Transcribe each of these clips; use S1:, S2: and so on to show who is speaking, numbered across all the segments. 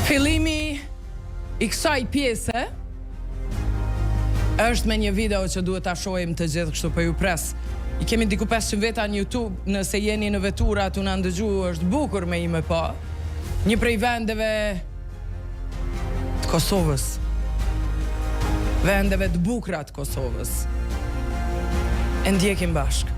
S1: Fillimi I kësaj pjese është me një video që duhet ta shohim të gjithë, kështu po ju pres. I kemi diku 500 veta në YouTube, nëse jeni në vetura tu na ndëgju, është bukur me ime pa. Një prej vendeve të Kosovës. Vendeve të bukura të Kosovës. E ndjekim bashkë.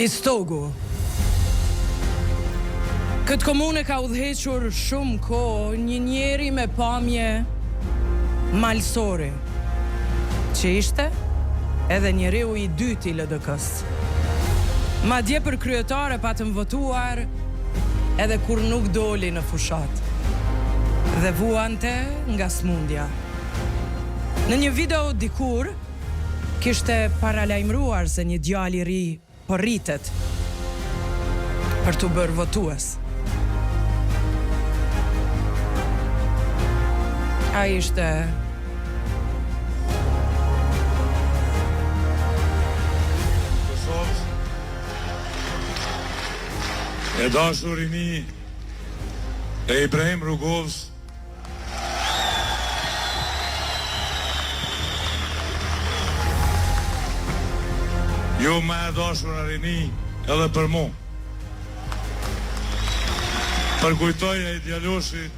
S1: Istogu. Këtë komune ka udhëhequr shumë kohë një njeri me pamje malsore, që ishte edhe njeriu I dyti I LDK-s. Madje për kryetare patëm votuar edhe kur nuk doli në fushat dhe vuante nga smundja. Në një video dikur kishte paralajmëruar se një djalë I ri po rritet për të bërë votues. Ai ishte
S2: Kosovës, e dashur I mi e Ibrahim Rugovës, ju me e dashur a rini edhe për mu. Përkujtoj e idealushit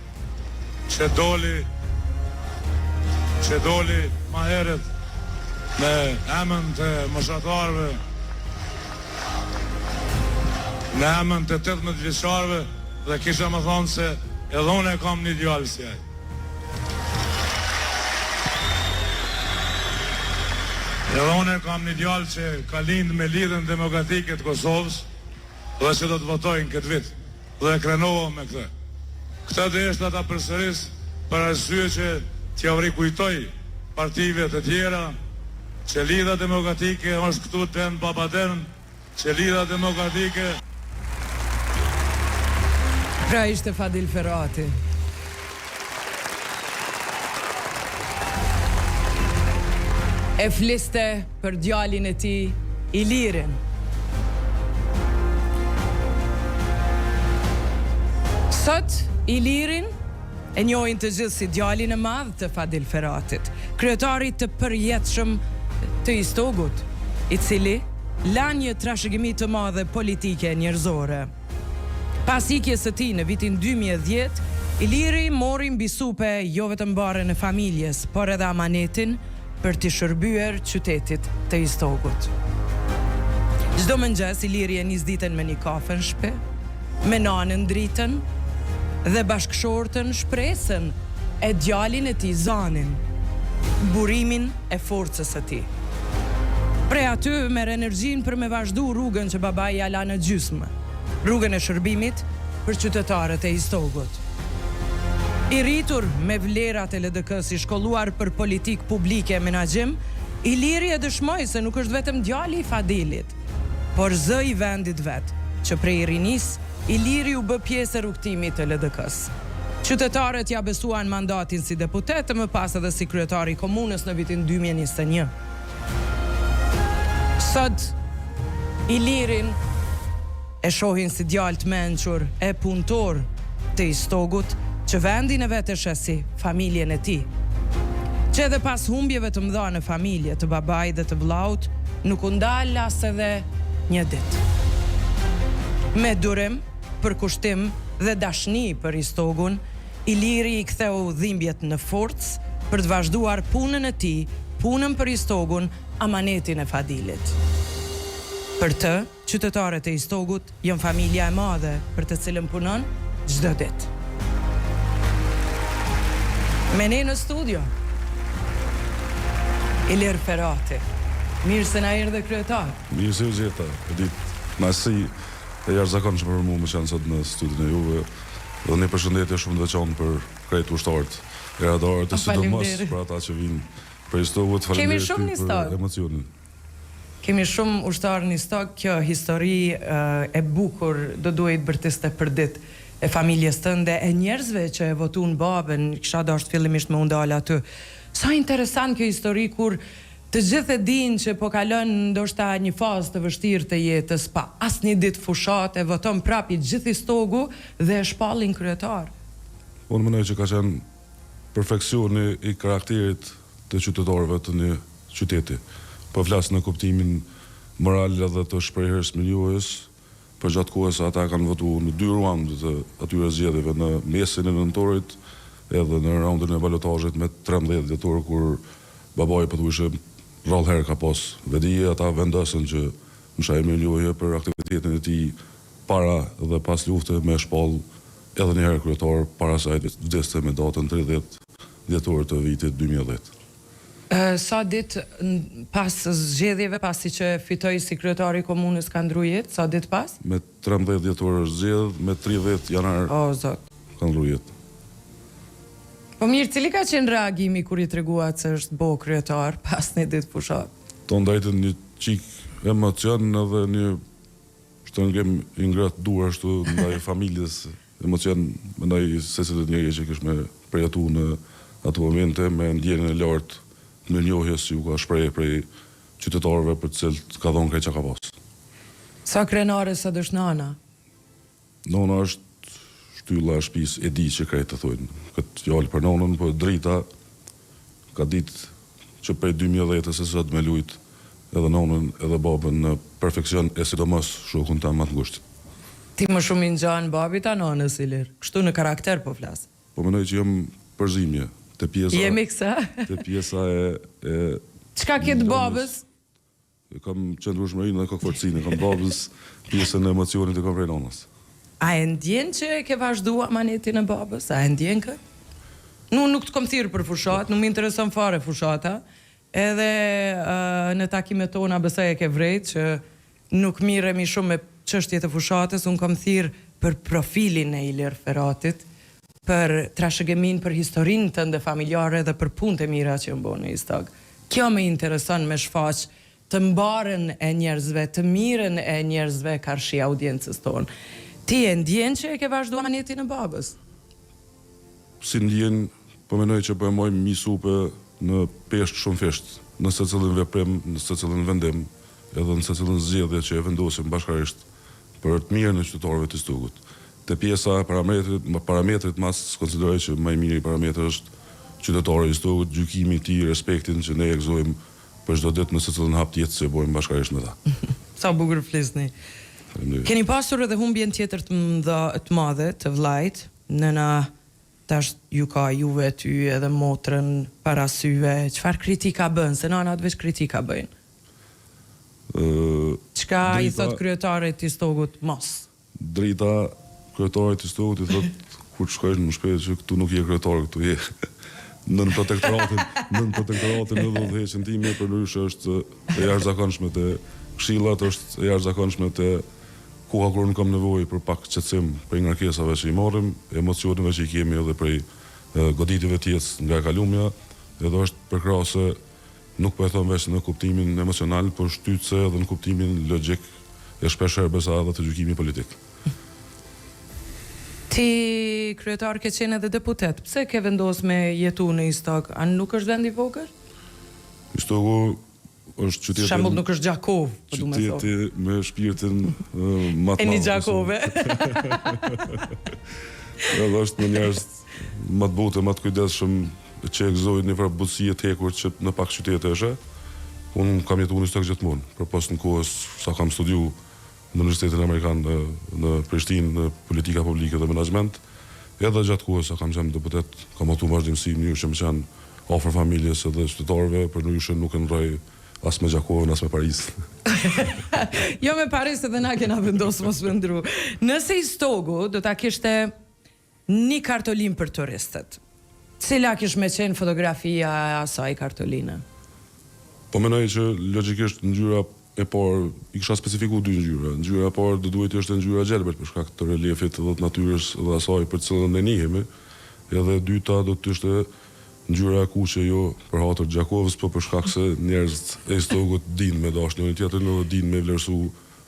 S2: që doli ma heret me emën të moshatarve, në emën të 18 vjeçarve dhe kisha më thonë se edhe unë e kam një djalë si ai. Edhe unë kam një djalë që ka lindë me lidhën demokratike të Kosovës dhe që do të votojnë këtë vit dhe e krenohë me këtë. Këta dhe eshte ata përsëris për arsye që t'ja rikujtoj partive të tjera që lidha demokratike është këtu të në papaden, që lidha demokratike...
S1: Pra ishte Fadil Ferrati. E fliste për djalin e tij Ilirin. Sot Ilirin e njohin të gjithë si djalin e madh të Fadil Ferratit, kryetari të përjetshëm të Istogut, I cili la një trashëgimi të madhe politike njerëzore. Pas ikjes së tij në vitin 2010, Iliri mori mbi supe jo vetëm barën e familjes, por edhe amanetin për të shërbyer qytetit të Istogut. Çdo mëngjes Iliri e nis ditën me një kafe në shtëpi, me nanën dritën dhe bashkëshortën shpresën e djalin e tij Zanin, burimin e forcës së tij. Prej aty merr energjinë për me vazhdu rrugën që babai ja la në gjysmë, rrugën e shërbimit për qytetarët e Istogut. I rritur me vlerat e LDK-s, i shkolluar për politikë publike e menaxhim, Iliri e dëshmoi se nuk është vetëm djali i Fadilit, por zë i vendit vet, që prej rinis Iliri u bë pjesë e rrugtimit të LDK-s. Qytetarët ja besuan mandatin si deputet, më pas edhe si kryetari i komunës në vitin 2021. Sot Ilirin e shohin si djalë të mençur e punëtor të Istogut, që vendin e vetë shesi familjen e tij, që edhe pas humbjeve të mëdha në familje të babait dhe të vllaut, nuk u ndal as edhe një ditë. Me durim, përkushtim dhe dashni për Istogun, Iliri i ktheu dhimbjet në forcë për të vazhduar punën e tij, punën për Istogun, amanetin e Fadilit. Për të, qytetarët e Istogut janë familja e madhe për të cilën punon çdo ditë. Me ne në studio, Ilir Ferati. Mirë se na erdhe kryetar.
S3: Mirë se u gjeta. E ditë, nasi e jashtëzakonshme për mua më qenë sot në studion e juve, dhe një përshëndetje shumë të veçantë për krejt ushtarët e radarët, e sidomos për ata që vinë për Istogut. Faleminderit për emocionin.
S1: Kemi shumë ushtarë në Istog, kjo histori e bukur do duhet bërtiste për ditë e familjes tënde, e njerëzve që e votun babën, kisha dashur fillimisht me undal aty. Sa interesant kjo histori kur të gjithë e dinë që po kalon ndoshta një fazë të vështirë të jetës, pa asnjë ditë fushat, e voton prap i gjithë Istogu dhe e shpallin kryetar.
S3: Unë mendoj që ka qenë perfeksioni i karakterit të qytetarëve të një qyteti. Po flas në kuptimin moral dhe të shprehjes milijues, për gjatë kohës ata kanë votuar në 2 raunde të atyre zgjedhjeve, në mesin e nëntorit edhe në raundin e balotazhit me 13 dhjetor, kur babai pothuajse rrallë herë ka pas vedije, ata vendosën që mësha e milijoje për aktivitetin e tij para dhe pas lufte me shpall edhe një herë kryetar para saj vdeste me datën 30 dhjetor të vitit 2010.
S1: Sa ditë pas zgjedhjeve, pasi që fitoi si kryetari i komunës, ka ndru jetë? Sa ditë pas?
S3: Me 13 dhjetor është zgjedh, me 30 janar ka ndru jetë.
S1: Po mirë, cili ka qenë reagimi kur i treguat se është bo kryetar pas një ditë fushat?
S3: To ndajtën një qik emocion edhe një shtëngim i ngratë dur ashtu ndaj familjes, emocion ndaj secilit njeri që kish me përjetu në ato momente, me ndjenën e lartë në njohjes që u ka shpreh prej qytetarëve për të cilët ka dhonë krejt që ka pas.
S1: Sa krenare sa dësh nana?
S3: Nona është shtylla e shtëpisë, e di që krejt të thojnë. Këtë fjallë për nonën, po drita ka ditë që prej 2010 se sot me lujt edhe nonën edhe babën në perfekcion, e sidomos shokun ta më të ngushtë.
S1: Ti më shumë i ngjan babit a nonës, Ilir? Kështu në karakter po flas.
S3: Po mendoj që jam përzimje.
S1: Jemi kësa?
S3: Te pjesa e
S1: çka ke të babës?
S3: Kam qëndrueshmërinë dhe kokforcinë, kam babës pjesën e emocionit e kam prej nonës.
S1: A e ndjen që ke vazhduar amanetin e babës? A e ndjen kë? Nuk të kom thirrë për fushat, nuk më intereson fare fushata. Edhe në takimet tona besoj e ke vrejt që nuk miremi shumë me çështjet e fushatës, unë kom thirrë për profilin e Ilir Feratit, për trashëgimin për historinë tënde familjare dhe për punët e mira që mbon në Istog. Kjo më intereson me shfaq të mbarën e njerëzve, të mirën e njerëzve karshi audiencës tonë. Ti e ndjen që e ke vazhduar amanetin e babës?
S3: Si ndjen, po mendoj që po e mojmë mi supe në peshë shumë fesht, në secilin veprim, në secilin vendim, edhe në secilin zgjedhje që e vendosim bashkarisht për të mirën e qytetarëve të Istogut. Te pjesa parametrit mas konsideroj që më i miri parametri është qytetari i Istogut, gjykimi i tij, respektin që ne e gëzojmë për çdo ditë në secilin hap të jetës që e bojmë bashkarisht me ta.
S1: Sa bukur flisni. Keni pasur edhe humbjen tjetër të madhe të vllajt, nëna tash ju ka juve ty edhe motrën para syve, çfarë kritika bën, se nënat veç kritika bëjnë? Çka i thot kryetarit të Istogut mos?
S3: Drita kryetarit të Istogut i thot kur shkojsh në shkret që këtu nuk je kryetar, këtu je nën protektoratin në udhëheqjen time përndryshe është e jashtëzakonshme të këshillat, është e jashtëzakonshme të koha kur nuk kam nevojë për pak qetësim për ngarkesave që i marrim, emocioneve që i kemi edhe prej goditive të jetës nga e kalumja, edhe është përkrahase nuk po e them veç në kuptimin emocional, por shtytse edhe në kuptimin logjik e shpeshherë besa edhe të gjykimit politik.
S1: Ti kryetar ke qenë edhe deputet. Pse ke vendos me jetu në Istog? A nuk është vend i vogël?
S3: Istogu është qyteti.
S1: Shembull nuk është Gjakov, po du me thonë.
S3: Qyteti me shpirtin më të madh.
S1: E një Gjakove.
S3: Edhe është në njerëz më të butë, më të kujdesshëm që e gëzojnë një farë butësie të hekur që në pak qytete është. Unë kam jetuar në Istog gjithmonë, përpos në kohës sa kam studiu në Universitetin Amerikan në Prishtinë në politika publike dhe menaxhment, edhe gjatë kohës sa kam qenë deputet, kam atu vazhdimsi në mënyrë që më qenë afër familjes edhe qytetarëve, përndryshe nuk e ndroj as me Gjakovën, as me Paris.
S1: Jo me Paris edhe na kena vendosur mos vendru. Nëse Istogu do ta kishte një kartolinë për turistët, cila kish me qenë fotografia e asaj kartoline?
S3: Po menoj që logjikisht ngjyra e parë i kisha specifikuar dy ngjyra. Ngjyra e parë do duhet të ishte ngjyra gjelbër për shkak të reliefit dhe të natyrës dhe asaj për të cilën ne njihemi. Edhe e dyta do të ishte ngjyra e kuqe jo për hatër Gjakovës, po për shkak se njerëzit e Istogut dinë me dashur njëri tjetrin dhe dinë me vlerësu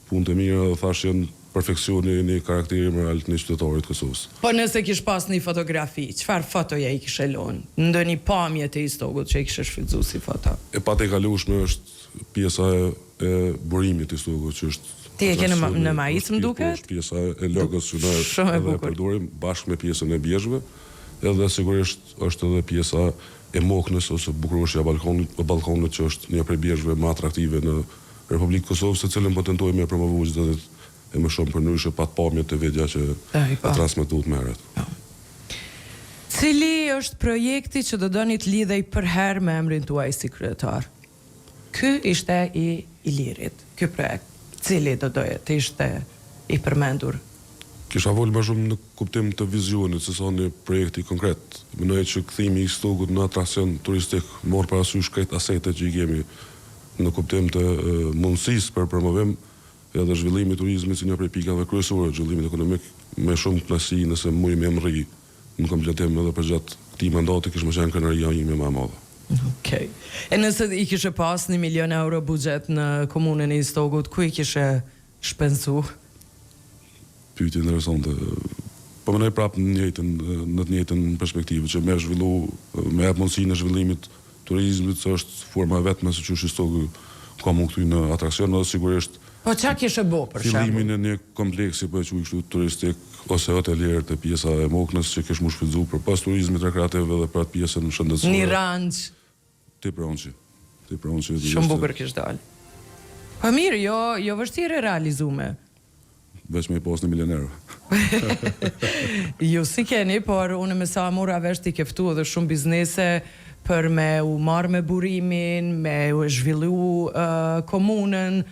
S3: punët e mira dhe thashë janë perfeksioni një karakteri moral të një qytetarit Kosovës.
S1: Po nëse kish pas një fotografi, çfarë fotoja i kishe lënë? Ndonjë pamje të Istogut që i kishe shfrytzuar si foto?
S3: E patë e kalueshme është pjesa e burimit të Istogut që është.
S1: Ti e ke në majic më duket?
S3: Është pjesa e logos që ne edhe përdorim bashkë me pjesën e bjeshve, edhe sigurisht është edhe pjesa e Moknës ose bukurëshja e balkonit që është një prej bjeshve më atraktive në Republikë Kosovës, se cilën po tentojmë e promovuar çdo ditë e më shumë përndryshe pat pamjet të vetja që e transmetuat më herët.
S1: Cili është projekti që do doni të lidhej për herë me emrin tuaj si kryetar? Ky ishte i Ilirit, ky projekt. Cili do doje të ishte i përmendur?
S3: Kisha volë më shumë në kuptim të vizionit, se sa një projekti konkret. Mendoj që kthimi i Istogut në atraksion turistik morë parasysh krejt asetet që i kemi në kuptim të mundësisë për promovim edhe zhvillimi i turizmit si një prej pikave kryesore të zhvillimit ekonomik, me shumë kënaqësi nëse muj me mri në kompletim edhe për gjatë këtij mandati kish më qenë kënaqëria ime më e madhe.
S1: Okej. E nëse i kishe pas 1 milion euro buxhet në komunën e Istogut, ku i kishe shpenzu?
S3: Pyetje interesante. Po mendoj prapë në të njëjtën perspektivë që me zhvillu, me jap mundësinë e zhvillimit turizmit, që është forma vetme se çu Istogu ka mund këtu në atraksion, edhe sigurisht.
S1: Po çka kishe bë për shembull? Fillimin
S3: e një kompleksi po e quaj kështu turistik ose hotelier të pjesa e Moknës që kish më shfrytzuar përpas turizmit rekreativ edhe për atë pjesën shëndetësore.
S1: Një ranç.
S3: Ti pronçi.
S1: Shumë bukur kish dal. Po mirë, jo vështirë realizume.
S3: Veç me i pas 1 milion euro.
S1: Ju si keni, por unë me sa mora vesh t'i keftu edhe shumë biznese për me u marrë me burimin, me u zhvillu komunën,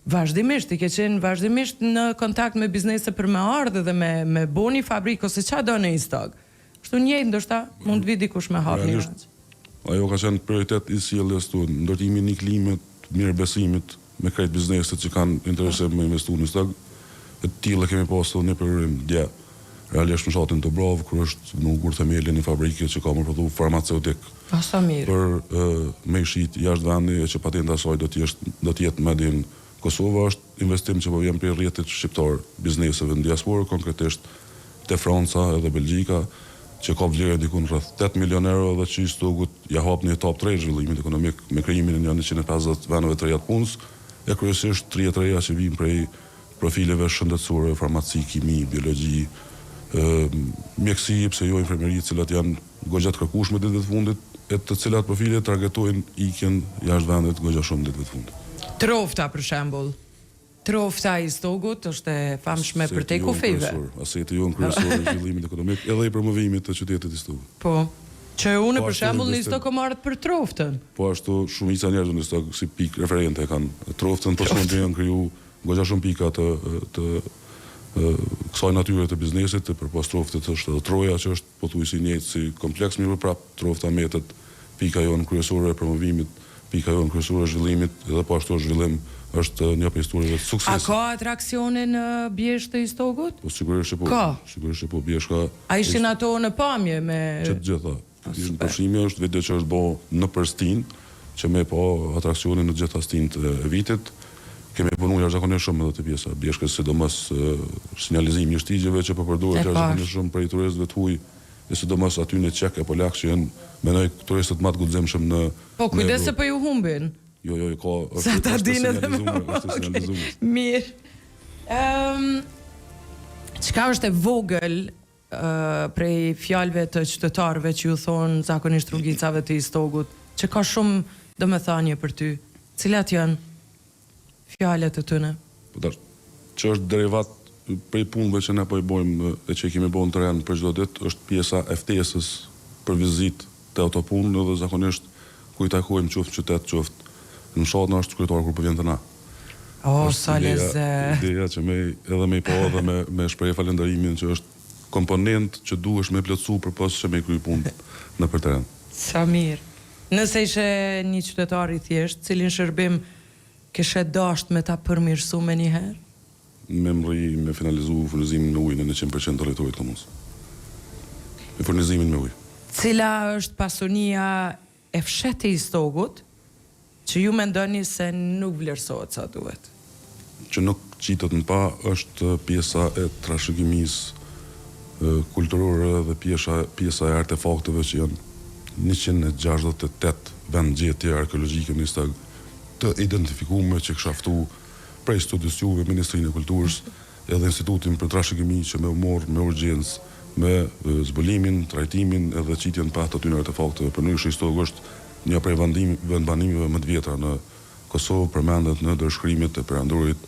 S1: vazhdimisht, i ke qenë vazhdimisht në kontakt me biznese për me ardhe dhe me bo një fabrikë, ose qa do në Istog. Shtu njëjtë, ndoshta mund të vi dikush me hap një ranç.
S3: Ajo ka qenë prioritet i sjelljes tonë, ndërtimi i një klime të mirë besimit me krejt bizneset që kanë interesim me investu në Istog. E tillë kemi pasur një program dje realisht në fshatin Dobrov, kur është nugur themeli një fabrike që ka më prodhu farmaceutik.
S1: Sa mirë.
S3: Për me shit jashtë vendi që patenta saj do të jetë made in Kosova, është investim që po vjen prej rrjetit shqiptar bizneseve në diasporë, konkretisht te Franca edhe Belgjika, që ka vlerë diku rreth 8 milion euro dhe që Istogut ja hap një top 3 zhvillimit ekonomik me krijimin e 150 veneve të reja të punës, e kryesisht 30 reja që vijnë prej profileve shëndetësore, farmaci, kimi, biologji, mjekësi, pse jo infermeri, të cilat janë goxha të kërkueshme ditëve të fundit, e të cilat profile targetojnë ikjen jashtë vendit goxha shumë ditëve të fundit.
S1: Trofta për shembull. Trofta i Istogut është e famshme për te kufijve.
S3: Aseti jon kryesor i zhvillimit ekonomik edhe i promovimit të qytetit të Istogut.
S1: Po. Që unë për shembull në Istog kam ardhur për troftën.
S3: Po ashtu shumica njerëzve në Istog si pikë referente kanë troftën, po shumë janë kriju goxha shumë pika të kësaj natyre të biznesit, të përpas troftit është edhe troja që është pothuajse njëjtë si kompleks, mirë prap trofta metet pika jonë kryesore e promovimit, pika jonë kryesore e zhvillimit, edhe po ashtu zhvillim është një prej historive të suksesit.
S1: A ka atraksione në Bjeshtë të Istogut?
S3: Po sigurisht që po.
S1: Ka.
S3: Sigurisht që po Bjeshka.
S1: A ishin ato në pamje me
S3: Që të gjitha. Përfshimi është vetë që është bo në përstin, që me po atraksionin në gjitha stin të vitit. Kemi punu jashtëzakonisht shumë edhe të pjesa Bjeshkës, sidomos sinjalizimi i shtigjeve që po përdoret jashtëzakonisht shumë për turistëve të huaj, e sidomos aty në Çek e Polak që janë menoj turistët më të guximshëm në.
S1: Po kujdes se po ju humbin.
S3: Jo, ka
S1: Sa ta dinë edhe
S3: sinjalizuar.
S1: Mirë. Çka është e vogël prej fjalëve të qytetarëve që ju thonë zakonisht rrugicave të Istogut, që ka shumë domethënie për ty. Cilat janë fjalët e tyre?
S3: Po tash, që është derivat prej punëve që ne po i bojmë e që i kemi bën teren për çdo ditë, është pjesa e ftesës për vizitë të autopunë, edhe zakonisht ku i takojmë qoftë qytet, qoftë në fshat na është kryetar kur po vjen te na.
S1: Sa lezet.
S3: Ideja që edhe me i po dhe me shpreh falënderimin që është komponent që duhesh me plotësu përpas që me kry punë në për teren.
S1: Sa mirë. Nëse ishe një qytetar i thjesht, cilin shërbim kishe dasht me ta përmirësu me njëherë?
S3: Me mri me finalizu furnizimin me ujë në 100% të territorit komunës. Me furnizimin me ujë.
S1: Cila është pasunia e fshetit i Istogut që ju mendoni se nuk vlerësohet sa duhet?
S3: Që nuk qitet në pa është pjesa e trashëgimisë kulturore dhe pjesa e artefakteve që janë 168 vendgjetje arkeologjike në Istog të identifikuar që këshaftu prej studios juve, Ministrinë e Kulturës edhe Institutin për Trashëgimi që me umor, me urgjencë, me zbulimin, trajtimin edhe qitjen pa të atyre artefakteve. Për në Istog është një prej vendbanimeve më të vjetra në Kosovë, përmendet në dërshkrimit e perandorit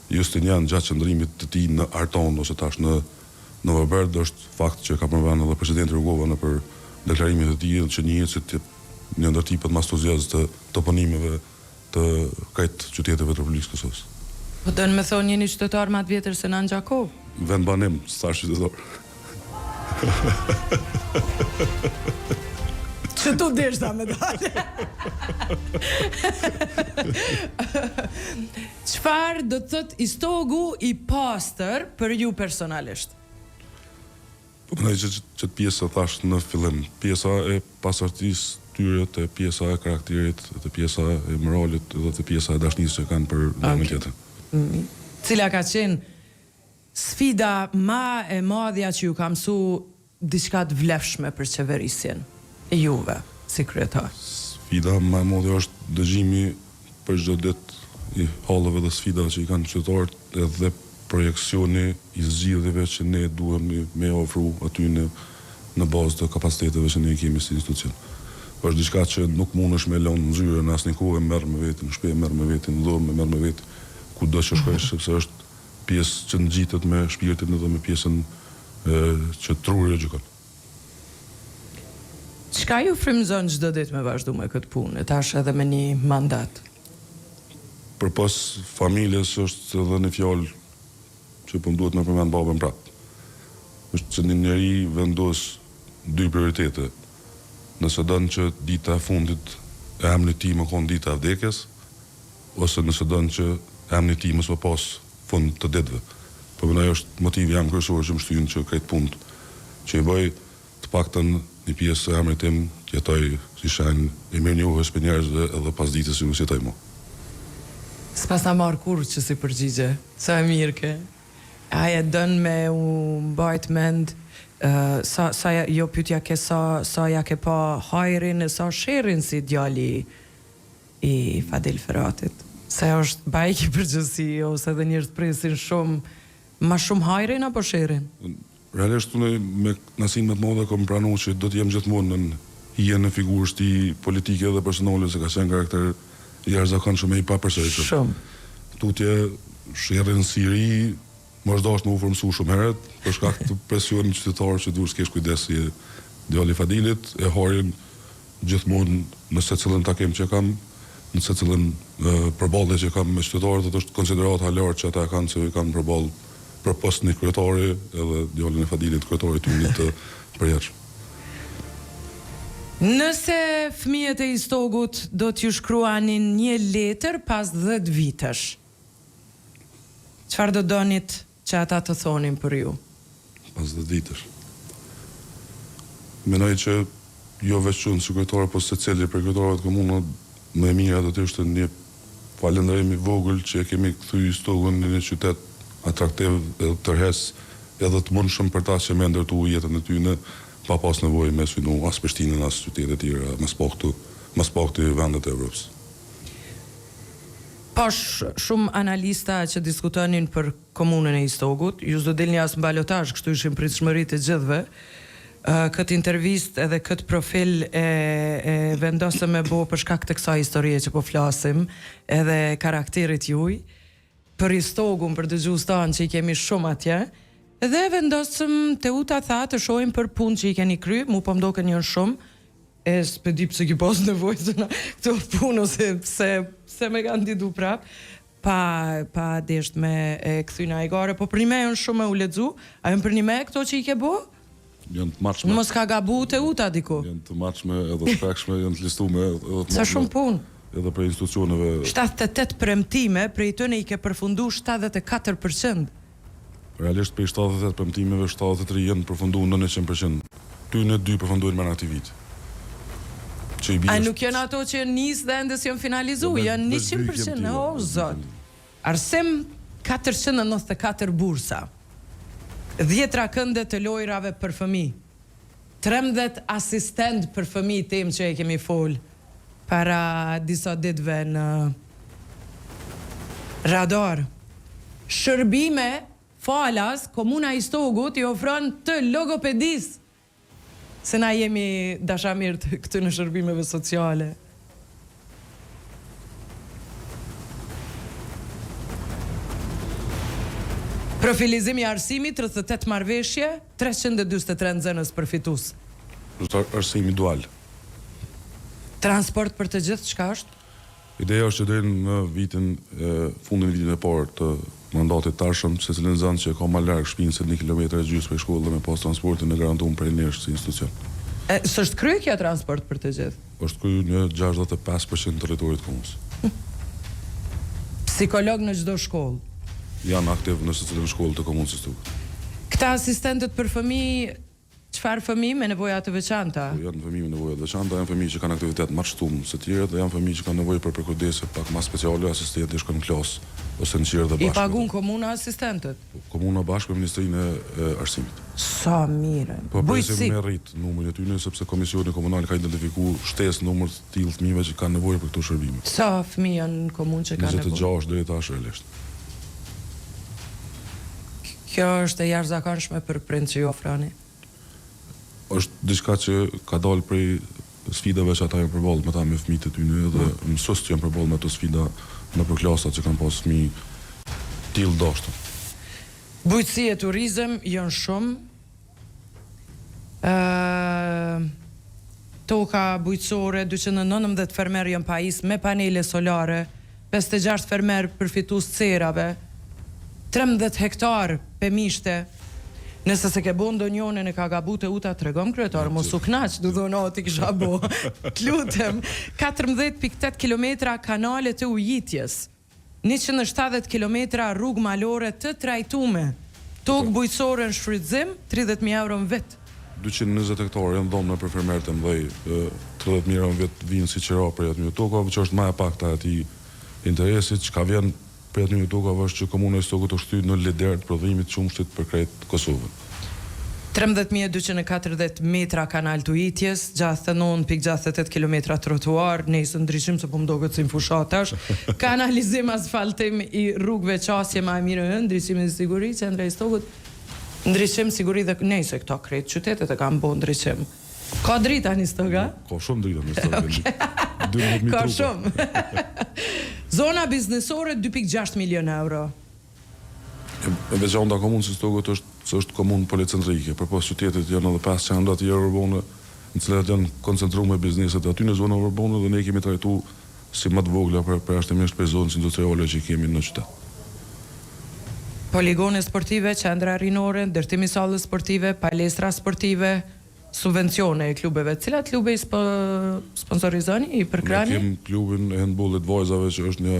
S3: Justinian gjatë qëndrimit të tij në Arton ose tash në Novoberd, është fakt që ka përmendur edhe presidenti Rugova në për deklarimin e tij që njihet si një ndër tipet mastozjaz të toponimeve të kajt qyteteve të Republikës Kosovës.
S1: Po dënë me thonë një qytetar më të vjetër se Nan Gjakov?
S3: Vendbanim, s'tash qytetar.
S1: Që tu deshta me dalë? Çfarë do të thot Istogu i pastër për ju personalisht?
S3: Po mendoj që të pjesa thash në fillim, pjesa e pasardhisë tyre, të pjesa e karakterit, të pjesa e moralit dhe të pjesa e dashnisë që kanë për ndonjë tjetër.
S1: Cila ka qenë sfida ma e madhja që ju ka mësu diçka të vlefshme për qeverisjen e juve si kryetar?
S3: Sfida ma e madhe është dëgjimi për çdo ditë i hallëve dhe sfidave që i kanë qytetarët edhe projekcioni i zgjidhjeve që ne duhem me ofru aty në bazë të kapaciteteve që ne kemi si institucion. Është diçka që nuk mundesh me lënë në zyrë në asnjë kohë, merr me veten, në shtëpi merr me veten, në dhomë merr me veten, kudo që shkosh, sepse është pjesë që ngjitet me shpirtin edhe me pjesën që truri e gjykon.
S1: Çka ju frymëzon çdo ditë me vazhdu me këtë punë, tash edhe me një mandat?
S3: Përpas familjes është edhe një fjalë që po më duhet me përmend babën prap. Është që një njeri vendos dy prioritete. Nëse dënë që dita e fundit e emri ti më konë dita e vdekjes, ose nëse dënë që emri ti më s'po pas fund të ditëve. Po mënoj është motivi jam kryesor që më shtyjnë që këtë punë që i bëj të paktën një pjesë e emrit tim që jetoj si shenjë i mirënjohjes për njerëzve edhe pas ditës që jetoj mo.
S1: S'pas ta marrë kur që si përgjigje, sa e mirë ke. Aje dënë me u mbajt mend jo pyetja ke sa ja ke pa hajrin e sa sherrin si djali i Fadil Feratit. Se është bajki përgjësi ose edhe njerëz presin ma shumë hajrin apo sherrin?
S3: Realisht unë me nasin më të madhe kom pranu që do të jem gjithmonë në hijen e figurës ti politike dhe personale se ka qenë karakter i jashtëzakonshëm i papërsëritshëm.
S1: Shumë.
S3: Tutje sherrin Siri më është me u formësu shumë herët, për shkak të presionit qytetar që duhet s'kesh kujdes si djali Fadilit, e harin gjithmonë në secilën takim që kam, në secilën përballje që kam me qytetarët, është konsiderat halart që ata kanë se i kanë përball për post një kryetari edhe djalin e Fadilit kryetari të unit të përjetshëm.
S1: Nëse fëmijët e Istogut do t'ju shkruanin një letër pas 10 vitesh, çfarë do donit që ata të thonin për ju?
S3: Pas 10 vitesh. Menoj që jo veç unë si kryetar, po secili prej kryetarëve të komunave më e mira do të ishte një falënderim i vogël që e kemi kthy Istogun në një qytet atraktiv edhe tërhes edhe të mundshëm për ta që me ndërtu jetën e tyre pa pas nevojë me synu as Prishtinën as qytete të tjera mas pak të vendet e Evropës.
S1: Pash shumë analista që diskutonin për komunën e Istogut, ju s'do dilni as në balotazh, kështu ishin pritshmëritë e gjithëve. Këtë intervistë edhe këtë profil e vendosëm me bo për shkak të kësaj historie që po flasim, edhe karakterit juj, për Istogun, për dëgjues tanë që i kemi shumë atje, edhe vendosëm të uta tha të shohim për punë që i keni kry, mu po mdo kënjën shumë, e s'pe di pse ki pas nevojë të na këto punë, ose pse me kanë ditu prap, pa desht me e kthyna i gare, po për një me janë shumë e u lexu, a janë për një me këto që i ke bo?
S3: Janë të matshme.
S1: Mos ka gabu të uta diku.
S3: Janë të matshme edhe të prekshme, janë të listume edhe të
S1: Sa shumë punë.
S3: Edhe për institucioneve.
S1: 78 premtime, prej tëne i ke përfundu 74%.
S3: Realisht për 78 premtimeve, 73 janë përfundu në 100%. Ty në 2 përfunduin me në aktivit.
S1: A nuk janë ato që nisë dhe endës janë finalizu, janë 100%, o zot. Arsim 494 bursa, 10 rakënde të lojrave për fëmi, 13 asistent për fëmi tim që e kemi fol para disa ditëve në radar. Shërbime falas, komuna Istogut i ofron të logopedis, se na jemi dashamir të këtë në shërbimeve sociale. Profilizimi arsimit, 38 marrëveshje, 343 nxënës përfitus.
S3: Arsimi dual.
S1: Transport për të gjithë, çka është?
S3: Ideja është që deri në fundin e vitit e parë të mandatit tashëm, secili nxënës që ka më larg shtëpinë se 1,5 kilometër prej shkollës dhe me pas transportin e garantuar prej nesh si institucion.
S1: S'është kryer kjo transport për të gjithë?
S3: Është kryer në 65% të territorit të komunës.
S1: Psikolog në çdo shkollë.
S3: Janë aktiv në secilën shkollë të komunës së Istogut.
S1: Këta asistentët për fëmijë, çfarë fëmijë me nevoja të veçanta?
S3: Janë fëmijë me nevoja të veçanta, janë fëmijë që kanë aktivitet më të shtumë se të tjerët dhe janë fëmijë që kanë nevojë për përkujdese pak më speciale, asistenti shkon në klasë ose në qirë dhe bashkë.
S1: I pagun komuna asistentët?
S3: Komuna bashkë me Ministrinë e Arsimit.
S1: Sa mire.
S3: Po presim me rrit numrin e tyre sepse komisioni komunal ka identifikuar shtesë numër të tillë fëmijëve që kanë nevojë për këto shërbime.
S1: Sa fëmijë janë në komunë që kanë nevojë?
S3: 26 deri tash realisht.
S1: Kjo është e jashtëzakonshme për prind që ju ofroni?
S3: Është diçka që ka dalë prej sfidave që ata janë përballë me ta me fëmijët e tyre dhe mësues që janë përballë me ato sfida në klasat që kanë pas fëmijë tillë dashur.
S1: Bujqësi e turizëm janë shumë. Toka bujqësore, 219 fermer janë pajis me panele solare, 56 fermer përfitus cerave, 13 hektar pemishte. Nëse se ke bo ndonjone në ka gabu të uta të regom kryetar, mos u knaq, du dhono t'i kisha bo. T'lutem, 14.8 kilometra kanale të ujitjes, 170 kilometra rrugë malore të trajtume, tokë bujqësore në shfrytëzim, 30.000 euro në vetë.
S3: 220 hektarë janë dhënë për fermerët e mëdhej, 30.000 euro në vetë vinë si qira për jetë një toka, që është ma e pak të ati interesit, që ka vjen për jetë një toka është që komuna e Istogut është shtyr në lider të prodhimit qumshtit për krejt Kosovën.
S1: 13.240 metra kanal të ujitjes, 69.68 kilometra trotuar, nejse ndryshim se po më doket si më fushatash, kanalizim asfaltim i rrugëve qasje ma e mirë ndryshim dhe siguri, qendra e Istogut, ndryshim siguri dhe nejse këto krejt qytetet e kam bo ndryshim. Ka drita një Istoga?
S3: Ka shumë drita një Istoga.
S1: Ka shumë. Zona biznesore 2.6 milion euro.
S3: E veçanta komunës së Istogut është komunë policentrike, përpos qytetet janë edhe 5 qendra të tjera urbane, në cilat janë koncentruar me bizneset aty në zona urbane dhe ne kemi trajtuar si më të vogla përjashtimisht për zonës industriale që kemi në qytet.
S1: Poligone sportive, qendra rinore, ndërtimi sallë sportive, palestra sportive, subvencione e klubeve. Cilat klube i sponsorizoni, i përkrani?
S3: Ne kem klubin e handballit vajzave që është një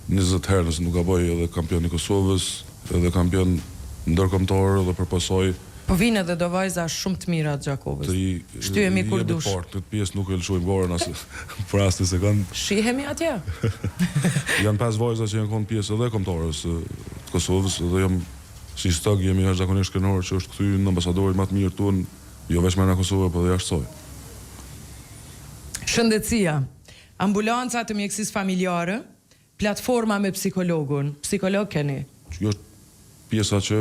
S3: 20 herë nëse nuk gaboj, edhe kampion i Kosovës, edhe kampion ndërkombëtar edhe përpasoj.
S1: Po vinë edhe do vajza shumë të mira të Gjakovës. Shtyhemi kur dush.
S3: Këtë pjesë nuk e lëshojmë borën as për rastin se kanë.
S1: Shihemi atje.
S3: Janë 5 vajza që janë qenë pjesë edhe kombëtarës të Kosovës, dhe jam si stog jemi jashtëzakonisht kënaqur që është kthyer në ambasadorin më të mirë tonë, jo vetëm në Kosovë, por edhe jashtë saj.
S1: Shëndetësia, ambulanca të mjekësisë familjare, platforma me psikologun. Psikolog keni?
S3: Kjo është pjesa që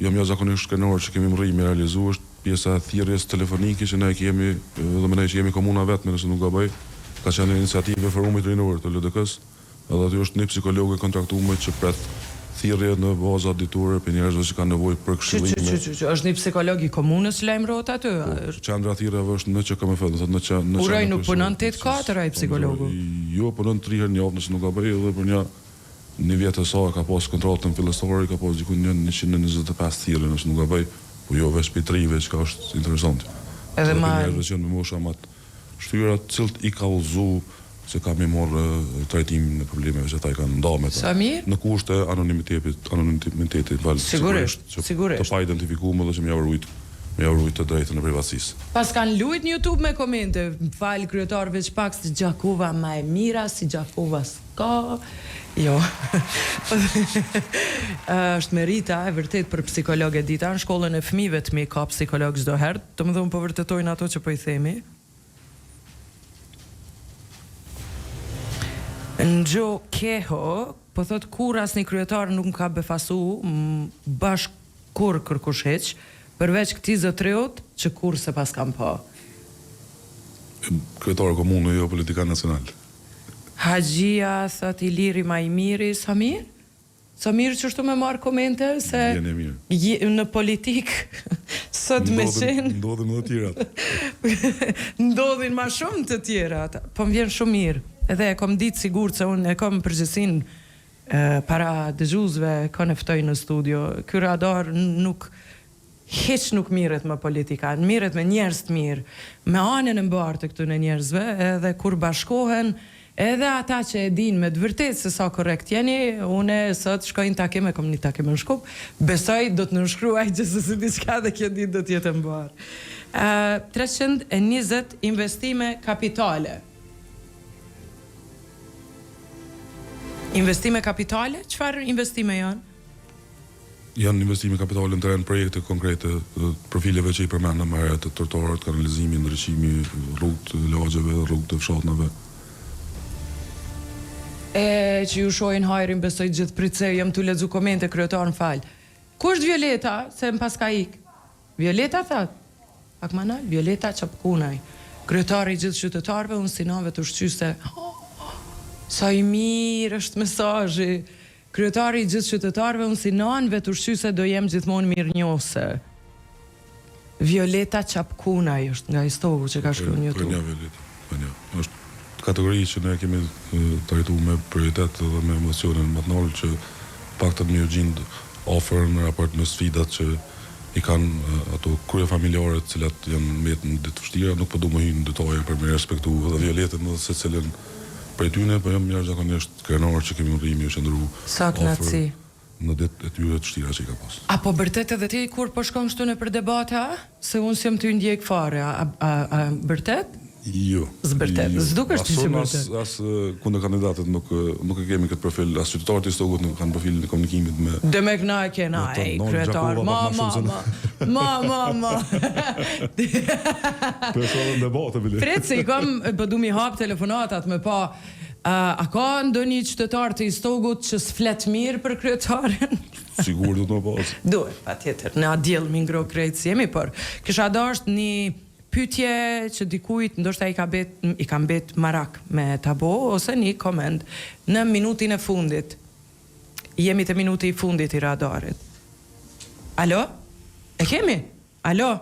S3: jam jashtëzakonisht kënaqur që kemi rrimë me realizu, është pjesa e thirrjes telefonike që ne kemi, dhe më ne që jemi komuna vetëm nëse nuk gaboj, ka qenë iniciativë e forumit rinor të LDK-s, edhe aty është një psikolog e kontraktuar që pret thirrje në baza ditore për njerëzve që kanë nevojë për këshillime.
S1: Është një psikolog i komunës që lajmërohet aty?
S3: Qendra thirrjeve është në QKMF, do thotë në
S1: Uroj nuk punon 8-4 ai psikologu.
S3: Jo, punon 3 herë në javë nëse nuk gaboj, edhe për një vjet e sa ka pas kontrollën fillestore, ka pas diku 125 thirrje nëse nuk gaboj, po jo veç pitrive që është interesante.
S1: Edhe ma
S3: njerëzve që në mosha më të shtyra, cilët i ka udhëzu se kam i morë trajtimin në problemeve që ata i kanë ndarë me ta. Në kushte anonimitetit
S1: sigurisht,
S3: të pa identifikuar dhe që më rujt të drejtën e privatësisë.
S1: Pas kanë lujt në YouTube me komente, falë kryetarëve që pak si Gjakova ma e mira, si Gjakova s'ka. Jo. Është merita e vërtet për psikologë dita në shkollën e fëmijëve të mi ka psikolog çdo herë, domethënë po vërtetojnë ato që po i themi. Nxo Keho, po thot kur asnjë kryetar nuk më ka befasu bashk kur kërkush heq, përveç këtij zotreut që kur se pas kam pa.
S3: Kryetar komunë, jo politika nacional.
S1: Haxhia thot Iliri ma i miri, Samir? Samir që shtu me marrë komente se në politik sot me qenë
S3: ndodhin më të tjerat.
S1: Ndodhin ma shumë të tjerat, po më vjen shumë mirë. Edhe e kom ditë sigur se unë e kom përgjësin para dëgjuzve, ka në ftoj në studio. Ky radar hiç nuk miret me politika, miret me njerëz të mirë, me anën e mbarë të këtu në njerëzve, edhe kur bashkohen, edhe ata që e din me të vërtet se sa korrekt jeni, une sot shkojnë takime, kom një takime në Shkup, besoj do të nënshkruaj që se diçka dhe kjo ditë do t'jetë mbarë. 320 investime kapitale. Investime kapitale? Çfarë investime janë?
S3: Janë investime kapitale në teren projekte konkrete, profileve që i përmendëm më herët, trotuarët, kanalizimi, ndriçimi, rrugët të lagjeve, rrugët të fshatnave.
S1: Që ju shohin hajrin, besoj gjithë pritse, jam të lexu komente, kryetar në falë. Ku është Violeta, se më pas ka ik? Violeta thot? Pak manal, Violeta Çapkunaj. Kryetari i gjithë qytetarëve, unë sinave të ushqyse. Sa i mirë është mesazhi. Kryetari i gjithë qytetarëve, unë sinanëve të ushqyse do jem gjithmonë mirënjohëse. Violeta Çapkunaj është nga Istogu që ka shkruar në YouTube.
S3: Po një Violeta, po një. Është kategori që ne kemi trajtuar me prioritet dhe me emocionin më të lartë që paktën më gjend ofër në raport me sfidat që i kanë ato krye familjare të cilat janë me në ditë vështira, nuk po du më hynë në detaje për me respektu edhe Violetën dhe se cilën për tyne, po jam jashtëzakonisht krenar që kemi rrimi është ndërru ofër në ditë e tyre të vështira që i ka pas.
S1: Apo bërtet edhe ti kur po shkon kështu në për debata, se unë s'jam ty ndjek fare, a bërtet?
S3: Jo.
S1: Zbërtet, s'dukesh ti si bërtet.
S3: As kundër kandidatët nuk e kemi këtë profil, as qytetarët i Stogut nuk kanë profilin e komunikimit me...
S1: Dhe me këna e kena, kryetar, ma. Fred se i kam, du mi hap telefonatat me pa, a ka ndonjë qytetar të i Stogut që s'flet mirë për kryetarin?
S3: Sigur do të më pas.
S1: Duhet, pa tjetër, në adjel mi ngro krejtë si jemi, por kisha dasht një pyetje që dikujt ndoshta i ka mbet marak me tabo ose një koment në minutin e fundit. Jemi te minuti i fundit i radarit. Alo? E kemi? Alo?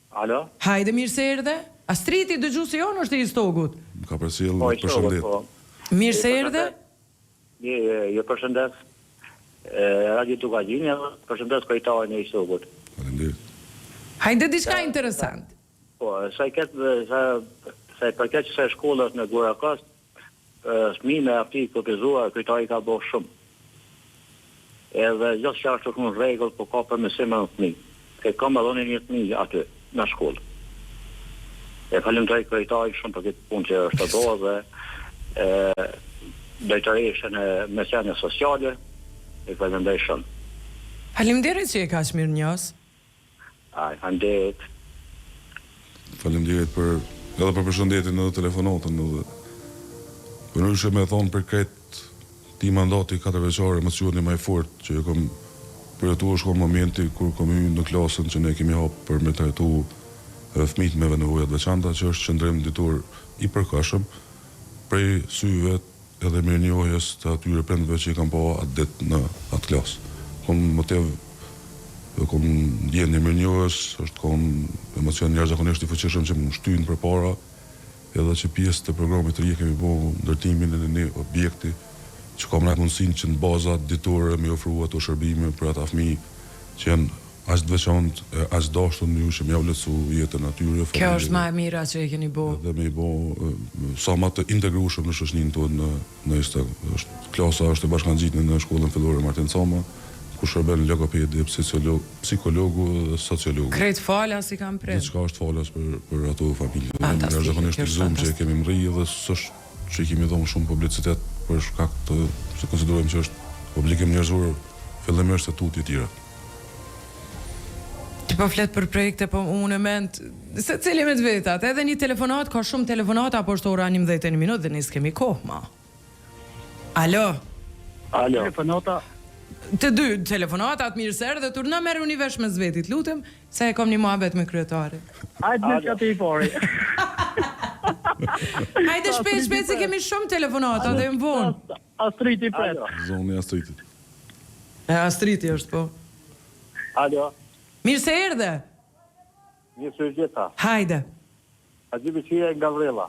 S4: Alo?
S1: Hajde mirë se erdhe. Astriti dëgjuesi jon është i Stogut.
S3: Ka përcjell përshëndet.
S1: Mirë se erdhe.
S4: Jo përshëndet. Radio Tukagjini, përshëndes krejtarin e Istogut.
S3: Faleminderit.
S1: Hajde diçka interesant.
S4: Po, sa i përket kësaj shkollës në Gorakast, fëmijë me afti kufizuar, krejtari ka bërë shumë. Edhe gjithë që është në rregull, po ka përmirësim në fëmijë. Kam edhe një fëmijë aty në shkollë. E falenderoj krejtarin shumë për këtë punë që është të bërë dhe drejtoreshën e mesjane sociale, e falenderoj shumë.
S1: Faleminderit që e ka mirë njës.
S4: Faleminderit.
S3: Faleminderit edhe për përshëndetjen edhe telefonatën edhe për nëshë me thonë për këtë ti mandati 4 veçare emocioni më i fort që e kom përjetuar shkon momenti kur kom hyrë në klasën që ne kemi hapë për me trajtu fëmijët me nevoja të veçanta, që është qëndrim ditor i përkashëm prej syve edhe mirënjohjes të atyre prindërve që i kam pa atë ditë në atë klasë. Kom motiv, kom ndjenjë mirënjohjes, është kom emocion jashtëzakonisht i fuqishëm që më shtyjnë përpara, edhe që pjesë të programit të ri kemi bërë ndërtimin e një objekti që kam në mundësinë që në bazat ditore me ofru ato shërbime për ata fëmijë që janë aq të veçantë, aq dashur në ju që më ia vlerësu jetën atyre.
S1: Kjo është më e mira që e keni bërë.
S3: Dhe me i bë sa më të integrueshëm në shoqërinë tonë në Istog. Klasa është e bashkangjitur në shkollën fillore Martin Coma, ku shërben logopedi, psikologu dhe sociologu.
S1: Krejt falas i kam prej.
S3: Diçka është falas për ato familje.
S1: Fantastik,
S3: Jashtëzakonisht i zum që e kemi mri dhe s'është që i kemi dhënë shumë publicitet për shkak të se konsiderojmë që është obligim njerëzor fillimisht të tutje tjera.
S1: Ti po flet për projekte, po unë mend se cili me të vetat, edhe një telefonat, ka shumë telefonata, apo është ora 11 minutë dhe nis kemi kohë ma. Alo.
S4: Telefonata.
S1: Të dy telefonatat mirë se erdhe, turna merr uni vesh me zvetit, lutem, se e kam një muhabet me kryetarin.
S4: Hajde në qatë i pari.
S1: Hajde shpejt se kemi shumë telefonata dhe më vonë.
S4: Astriti pret.
S3: Zoni Astritit.
S1: Astriti është po.
S4: Alo.
S1: Mirë se erdhe.
S4: Mirë se gjitha.
S1: Hajde.
S4: A gjithë që nga Vrella.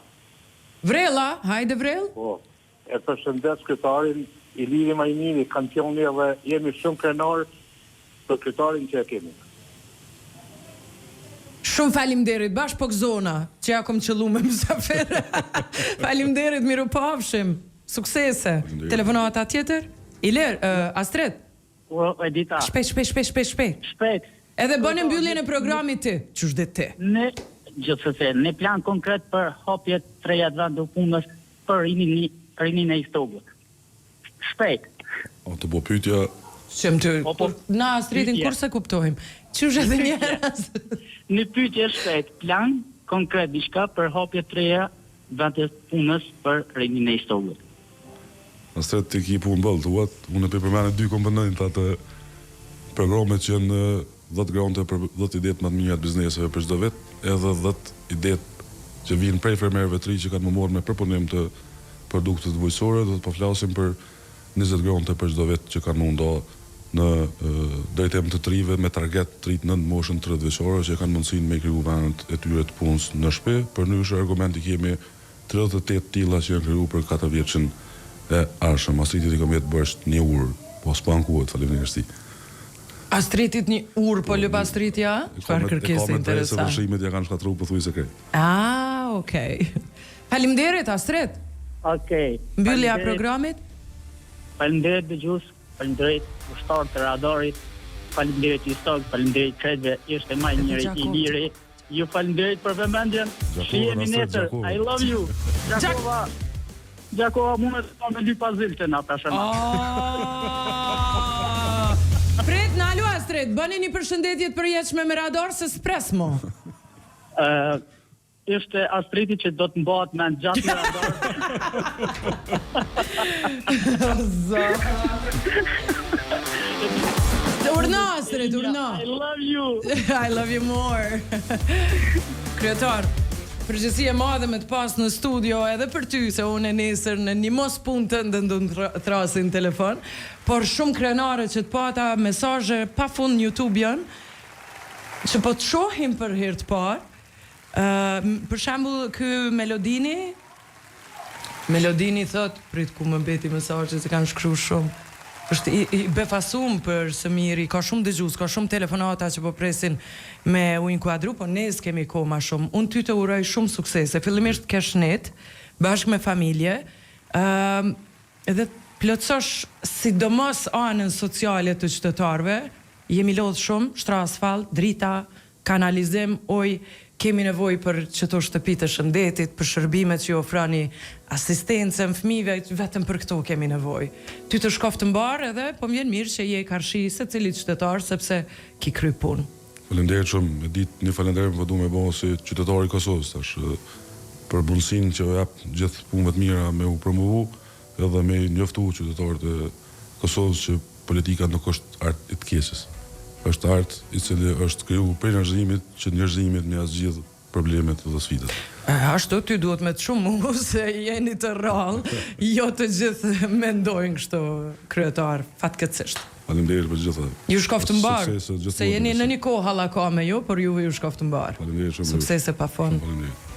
S1: Vrella, hajde Vrell.
S4: Po. E përshëndes kryetarin Iliri Majnini, kampioni dhe jemi shumë krenar për kryetarin që e kemi.
S1: Shumë falimderit, bash po këzona, që ja kom qëllu me mësafere. Falimderit, miru pafshim. Suksese. Telefonata tjetër? Ilir, Astrid?
S5: Po, Edita.
S1: Shpejt. Edhe bënë mbylljen e programit ti. Qysh dhe ti?
S5: Ne, gjithsesi, ne plan konkret për hapjet 3 vende punës për rinin e Istogut. Shpejt.
S3: O të bo pyetja.
S1: Qëm të... Na, Astridin, kur se kuptojmë? Qysh edhe njerës?
S5: Në pyetje shpejt, plan konkret diçka për hapjet 3 vende punës për rinin e Istogut.
S3: Astrid të ki punë bëllë, thuat, unë e përmene 2 komponenta të programet që janë 10 grante për 10 idet më të mira të bizneseve për çdo vit, edhe 10 idet që vinë prej fermerëve të ri që kanë më morë me përpunim të produktet bujqësore, dhe të po flasim për 20 grante për çdo vit që kanë mundu në drejtim të trive me target të rritë në moshën 30 vjeçore që kanë mundësinë me kriju vendet e tyre të punës në shtëpi. Për ndryshe argumenti kemi 38 tilla që janë kriju për 4 vjeçën e arshëm. Astritit i kom jetë bërësht një urë, po s'pankuat, faleminderit.
S1: Astritit një urë, po lëp Astritja? Çfarë kërkesë interesante.
S3: Se vëshimet ja kanë shkatru pëthuj se krej.
S1: Okej. Faleminderit, Astrid.
S5: Okej.
S1: Mbyllja e programit?
S5: Faleminderit dëgjues, faleminderit ushtar të radarit, faleminderit Istog, faleminderit Kredve, ishte më i njëri i liri. Ju faleminderit për vëmendjen. Shihemi nesër. I love you. Gjakova mune të pa me ly pazil të na pashën.
S1: Pret, në alu Astrid, bëni një përshëndetje të përjetshme me radar se s'pres mo.
S5: Ishte Astriti që do të mbahet me në gjatë në radar.
S1: Urna, Astrid, urna.
S5: I love you.
S1: I love you more. Kryetar, përgjësi e madhe me të pas në studio edhe për ty, se unë e nesër në një mos punë të ndë të trasin telefon, por shumë krenare që të pata mesazhe pa fund në YouTube janë, që po të shohim për herë të parë. Për shembull, ky Melodini thot, prit ku më mbeti mesazhe se kanë shkruar shumë. është i befasum për së miri, ka shumë dëgjues, ka shumë telefonata që po presin me u inkuadru, po ne s'kemi kohë ma shumë. Unë ty të uroj shumë suksese, fillimisht kesh net, bashkë me familje, edhe plotësosh sidomos anën sociale të qytetarëve, jemi lodhë shumë, shtra asfalt, drita, kanalizim, kemi nevojë për çeto shtëpi të shëndetit, për shërbimet që ju ofroni asistencën fëmijëve, vetëm për këto kemi nevojë. Ty të shkoft të mbar edhe, po më vjen mirë që je karshi secilit qytetar sepse ki kry punë.
S3: Faleminderit shumë, e ditë një falënderim po du me bëu si qytetari i Kosovës tash për mundësinë që jap gjithë punëve të mira me u promovu edhe me njoftu qytetarët e Kosovës që politika nuk është art i të keqes. Është art i cili është kriju për njerëzimit që njerëzimit me zgjidh problemet dhe sfidat.
S1: Ashtu ty duhet me të shumë se jeni të rrallë, jo të gjithë mendojnë kështu kryetar, fatkeqësisht.
S3: Faleminderit për gjitha.
S1: Ju shkoft të mbar, se jeni në një kohë hallaka me ju, por juve ju shkoft të mbar.
S3: Faleminderit shumë.
S1: Suksese pa fund.
S3: Faleminderit.